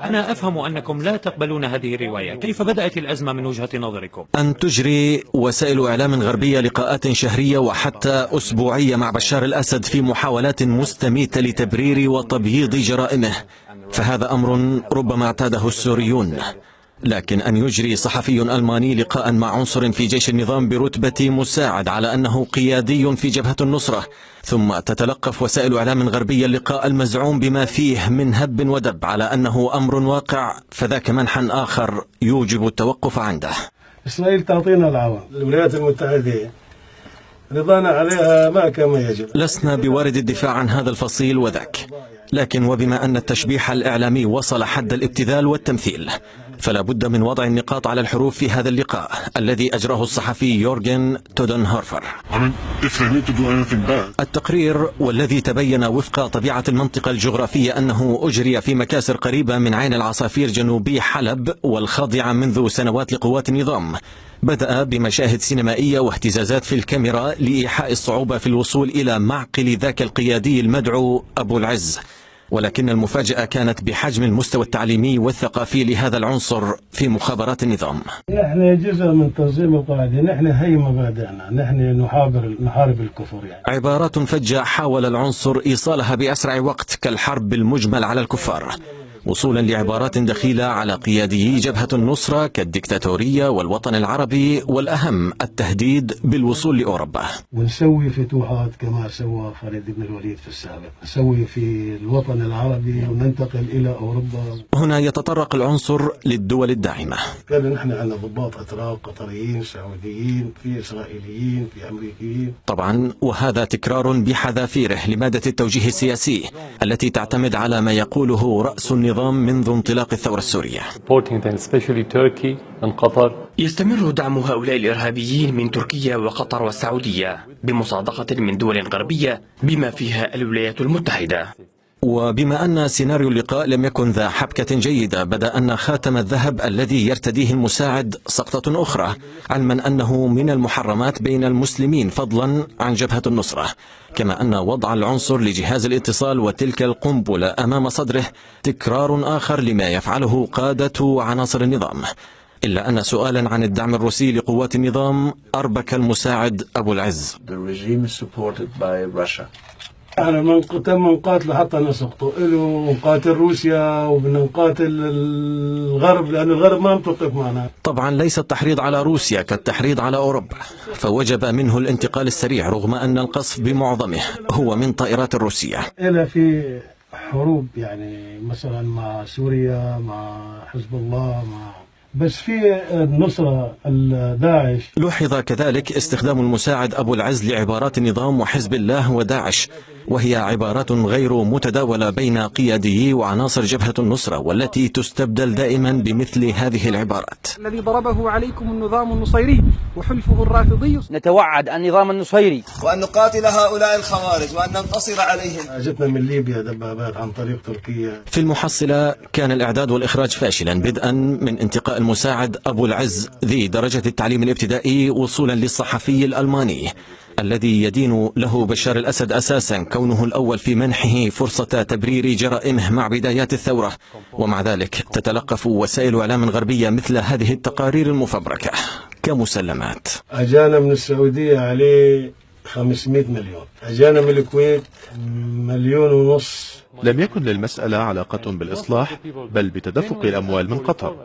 أنا أفهم أنكم لا تقبلون هذه الرواية. كيف بدأت الأزمة من وجهة نظركم؟ أن تجري وسائل إعلام غربية لقاءات شهرية وحتى أسبوعية مع بشار الأسد في محاولات مستميتة لتبرير وتبييض جرائمه، فهذا أمر ربما اعتاده السوريون. لكن أن يجري صحفي ألماني لقاء مع عنصر في جيش النظام برتبة مساعد على أنه قيادي في جبهة النصرة، ثم تتلقف وسائل إعلام غربية اللقاء المزعوم بما فيه من هب ودب على أنه أمر واقع، فذاك منحى آخر يوجب التوقف عنده. إسرائيل تعطينا العون، الولايات المتحدة رضانا عليها ما كما يجب. لسنا بوارد الدفاع عن هذا الفصيل وذاك، لكن وبما أن التشبيح الإعلامي وصل حد الابتذال والتمثيل، فلا بد من وضع النقاط على الحروف في هذا اللقاء الذي أجراه الصحفي يورغن تودنهورفر. التقرير والذي تبين وفق طبيعة المنطقة الجغرافية أنه أجري في مكاسر قريبة من عين العصافير جنوبي حلب والخاضعة منذ سنوات لقوات النظام، بدأ بمشاهد سينمائية واهتزازات في الكاميرا لإيحاء الصعوبة في الوصول إلى معقل ذاك القيادي المدعو أبو العز، ولكن المفاجأة كانت بحجم المستوى التعليمي والثقافي لهذا العنصر في مخابرات النظام. نحن جزء من تنظيم القاعدة، نحن هي مبادئنا، نحن نحارب الكفر يعني. عبارات فجة حاول العنصر إيصالها بأسرع وقت كالحرب المجمل على الكفار، وصولا لعبارات دخيلة على قيادي جبهة النصرة كالديكتاتورية والوطن العربي، والأهم التهديد بالوصول لأوروبا. ونسوي فتوحات كما سوى خالد بن الوليد في السابق، نسوي في الوطن العربي وننتقل إلى أوروبا. هنا يتطرق العنصر للدول الداعمة. كان نحن عندنا ضباط أتراك، قطريين، سعوديين، في إسرائيليين، في أمريكيين. طبعا وهذا تكرار بحذافيره لمادة التوجيه السياسي التي تعتمد على ما يقوله رأس النظام منذ انطلاق الثورة السورية. يستمر دعم هؤلاء الإرهابيين من تركيا وقطر والسعودية بمصادقة من دول غربية بما فيها الولايات المتحدة. وبما أن سيناريو اللقاء لم يكن ذا حبكة جيدة، بدأ أن خاتم الذهب الذي يرتديه المساعد سقطة أخرى، علما أنه من المحرمات بين المسلمين فضلا عن جبهة النصرة، كما أن وضع العنصر لجهاز الاتصال وتلك القنبلة أمام صدره تكرار آخر لما يفعله قادة عناصر النظام. إلا أن سؤالا عن الدعم الروسي لقوات النظام أربك المساعد أبو العز. احنا تم نقاتل حتى نسقطه له، ونقاتل روسيا وبدنا نقاتل الغرب لأن الغرب ما متوقف معنا. طبعا ليس التحريض على روسيا كالتحريض على أوروبا، فوجب منه الانتقال السريع رغم أن القصف بمعظمه هو من طائرات الروسية. إلى في حروب يعني مثلا مع سوريا، مع حزب الله، بس في النصرة داعش. لوحظ كذلك استخدام المساعد أبو العز لعبارات النظام وحزب الله وداعش، وهي عبارات غير متداولة بين قياديي وعناصر جبهة النصرة، والتي تستبدل دائما بمثل هذه العبارات. الذي ضربه عليكم النظام النصيري وحلفه الرافضي. نتوعد النظام النصيري وأن نقاتل هؤلاء الخوارج وأن ننتصر عليهم. جتنا من ليبيا دبابات عن طريق تركيا. في المحصلة كان الإعداد والإخراج فاشلا، بدءا من انتقاء المساعد أبو العز ذي درجة التعليم الابتدائي وصولا للصحفي الألماني الذي يدين له بشار الأسد أساسا كونه الأول في منحه فرصة تبرير جرائمه مع بدايات الثورة، ومع ذلك تتلقف وسائل إعلام غربية مثل هذه التقارير المفبركة كمسلمات. أجانا من السعودية عليه 500 مليون، أجانا من الكويت 1.5 مليون. لم يكن للمسألة علاقة بالإصلاح بل بتدفق الأموال من قطر.